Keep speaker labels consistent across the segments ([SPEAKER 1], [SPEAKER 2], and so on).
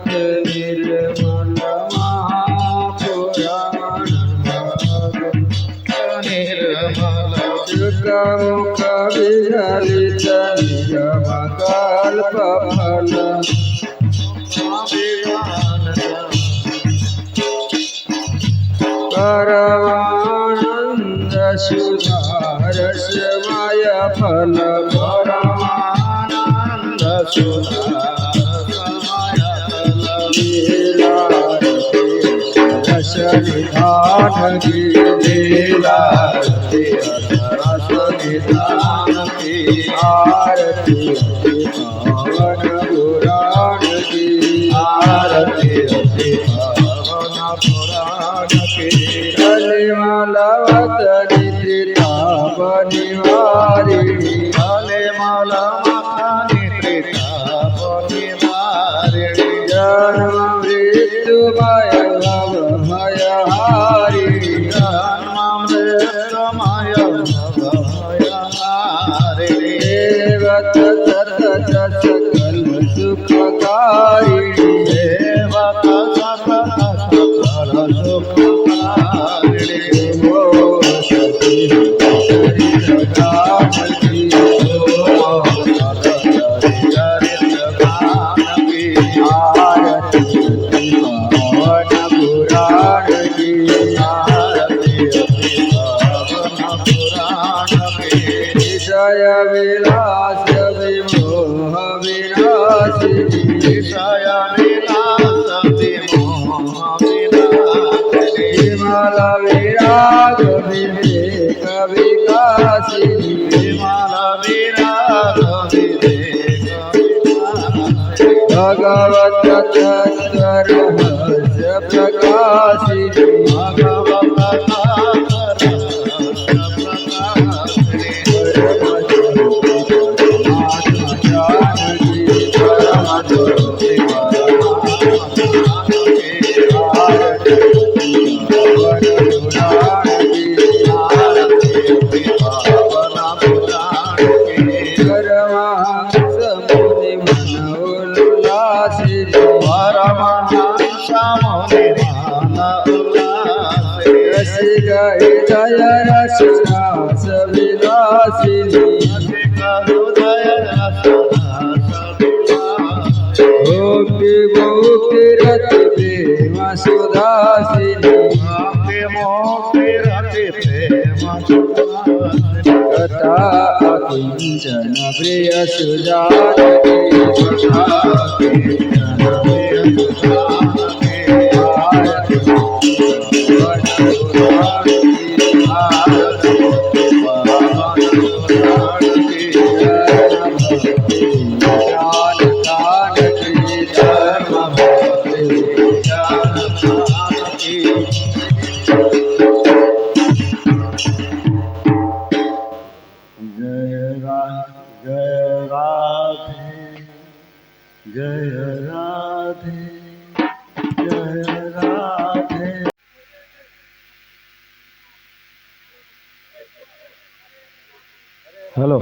[SPEAKER 1] निर्मल महापुराण निर्मल मुख विचलित निगम कल्प परमानंद सुधारसमय फल परमानंद सुधारसमय फल रस निधान की लीलारती रस निधान की आरती पावन पुराण की आरती पावन पुराण की कलिमलवतनि त्रितापनिवारिणि कलिमलवतनि त्रितापनिवारिणि जन्म मृत्युमय भवभयहारिणि जन्म मृत्युमय भवभयहारिणि देवत सतत सकल सुखकारिणि देवत सतत सकल सुखकारिणि विषय विलास विमोह विनाशिनी विषय विलास विमोह विनाशिनी विमल विराग विवेक विकासिनी विमल विराग विवेक विकासिनी भगवत तत्व रहस्य प्रकाशिनी भगवत जय रसरास विलासिनी भोक्ति भोक्ति रति प्रेम सुधासिनी कथा अकिंचन प्रिय सुजानकी कथा अकिंचन प्रिय सुजानकी
[SPEAKER 2] हेलो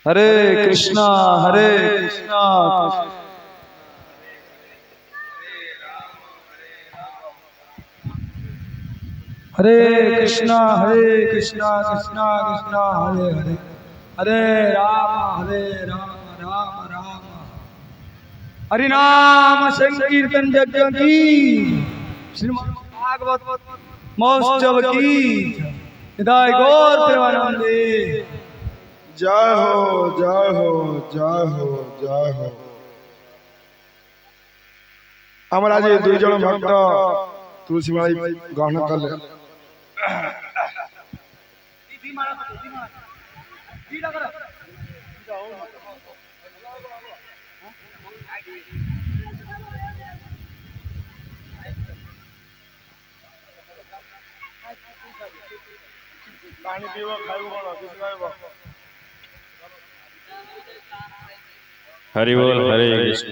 [SPEAKER 2] हरे कृष्णा हरे कृष्णा कृष्णा कृष्णा हरे हरे हरे राम राम राम हरि नाम संकीर्तन यज्ञ की श्रीमद् भागवत महोत्सव की निदाय गौर प्रेमानंदे
[SPEAKER 1] जय हो जय हो जय हो जय हो। আমার আজ দুইজন ভক্ত তুলসী মালা গ্রহণ করলেন। पानी पीव खाइब कौन किसी खाइब
[SPEAKER 3] हरि बोल हरे कृष्ण।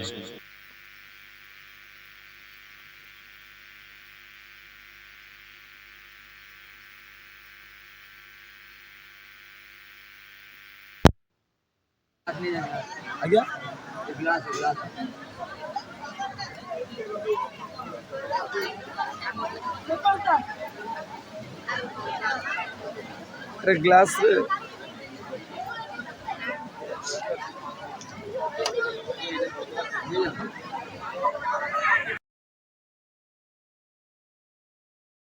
[SPEAKER 2] आज्ञा अरे ग्लास